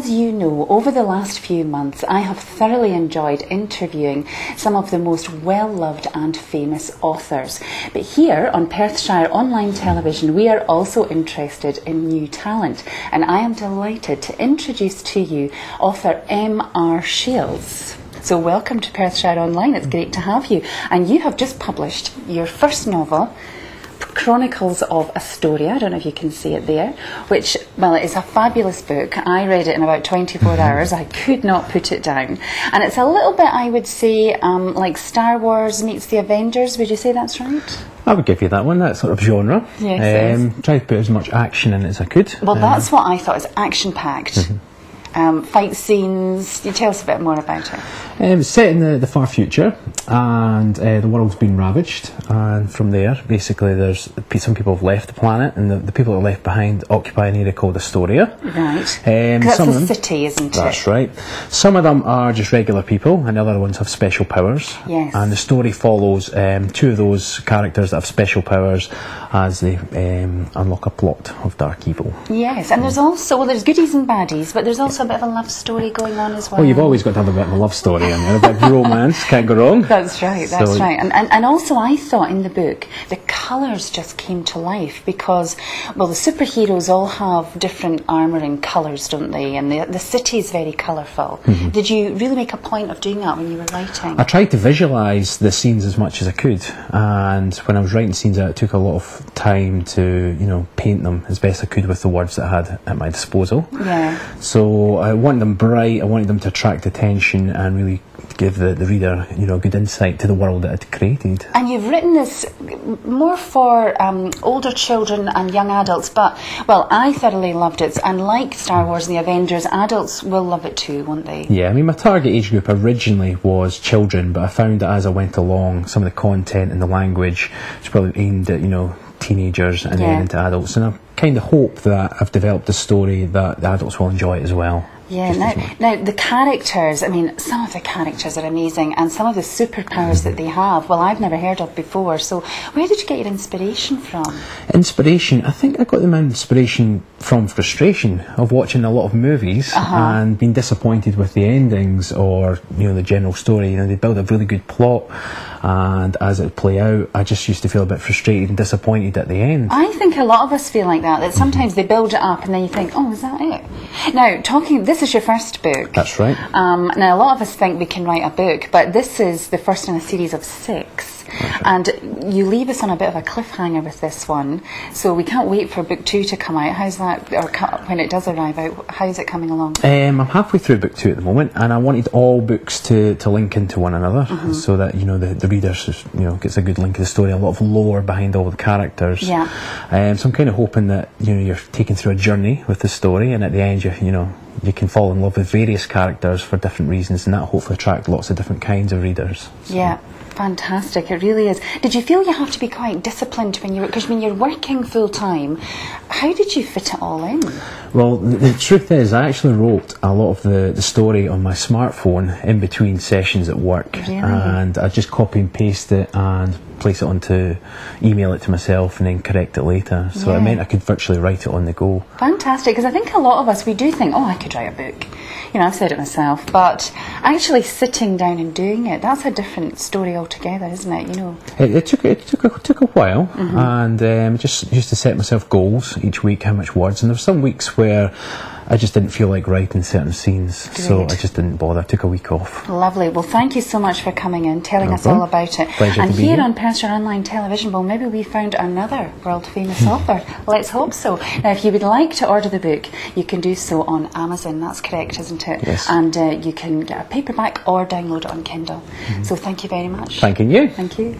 as you know, over the last few months, I have thoroughly enjoyed interviewing some of the most well-loved and famous authors. But here on Perthshire Online Television, we are also interested in new talent. And I am delighted to introduce to you author M.R. Shields. So welcome to Perthshire Online. It's great to have you. And you have just published your first novel, Chronicals of Astoria. I don't know if you can see it there, which, well, it is a fabulous book. I read it in about 24 hours. I could not put it down. And it's a little bit, I would say, like Star Wars meets the Avengers. Would you say that's right? I would give you that one, that sort of genre. Yes, tried to put as much action in it as I could. Well, that's what I thought. It's action-packed. Fight scenes. You tell us a bit more about it. It's set in the far future, and the world's been ravaged, and from there basically there's some people have left the planet, and the people that are left behind occupy an area called Astoria. Right. That's a city, isn't it? That's right. Some of them are just regular people, and the other ones have special powers. Yes. And the story follows two of those characters that have special powers as they unlock a plot of dark evil. Yes, and there's also, well, there's goodies and baddies, but there's also a bit of a love story going on as well. Well, you've always got to have a bit of a love story in there, a bit of romance, can't go wrong. That's right, that's right. And also I thought in the book, the colours just came to life because, well, the superheroes all have different armour and colours, don't they? And the city is very colourful. Did you really make a point of doing that when you were writing? I tried to visualise the scenes as much as I could, and when I was writing scenes out, it took a lot of time to, you know, paint them as best I could with the words that I had at my disposal. Yeah. So I wanted them bright, I wanted them to attract attention and really give the reader, you know, good insight to the world that I'd created. And you've written this more for older children and young adults, but, well, I thoroughly loved it, and like Star Wars and the Avengers, adults will love it too, won't they? Yeah, I mean, my target age group originally was children, but I found that as I went along, some of the content and the language was probably aimed at, you know, teenagers and then into adults, and I kind of hope that I've developed a story that the adults will enjoy it as well. Yeah, now the characters, I mean, some of the characters are amazing, and some of the superpowers that they have, well, I've never heard of before. So where did you get your inspiration from? Inspiration? I think I got my inspiration from frustration of watching a lot of movies and being disappointed with the endings or, you know, the general story. You know, they build a really good plot, and as it play out, I just used to feel a bit frustrated and disappointed at the end. I think a lot of us feel like that sometimes they build it up and then you think, oh, is that it? Now, this is your first book. That's right. Now, a lot of us think we can write a book, but this is the first in a series of 6. And you leave us on a bit of a cliffhanger with this one, so we can't wait for book 2 to come out. How's that, or when it does arrive out, how's it coming along? I'm halfway through book 2 at the moment, and I wanted all books to link into one another, so that, you know, the reader just, you know, gets a good link to the story, a lot of lore behind all the characters. Yeah. So I'm kind of hoping that, you know, you're taken through a journey with the story, and at the end you can fall in love with various characters for different reasons, and that hopefully attract lots of different kinds of readers. So. Yeah. Fantastic, it really is. Did you feel you have to be quite disciplined because when you're working full time, how did you fit it all in? Well, the truth is, I actually wrote a lot of the story on my smartphone in between sessions at work. Really? And I just copy and paste it and place it onto, email it to myself and then correct it later. So it meant I could virtually write it on the go. Fantastic, because I think a lot of us, we do think, oh, I could write a book. You know, I've said it myself, but actually sitting down and doing it, that's a different story altogether, isn't it? You know, it took a while, and just used to set myself goals each week, how much words, and there were some weeks where I just didn't feel like writing certain scenes, so I just didn't bother. I took a week off. Lovely. Well, thank you so much for coming in, telling us all about it. Pleasure and to be here here on Perthshire Online Television, well, maybe we found another world famous author. Let's hope so. Now, if you would like to order the book, you can do so on Amazon. That's correct, isn't it? Yes. And you can get a paperback or download it on Kindle. So thank you very much. Thanking you. Thank you.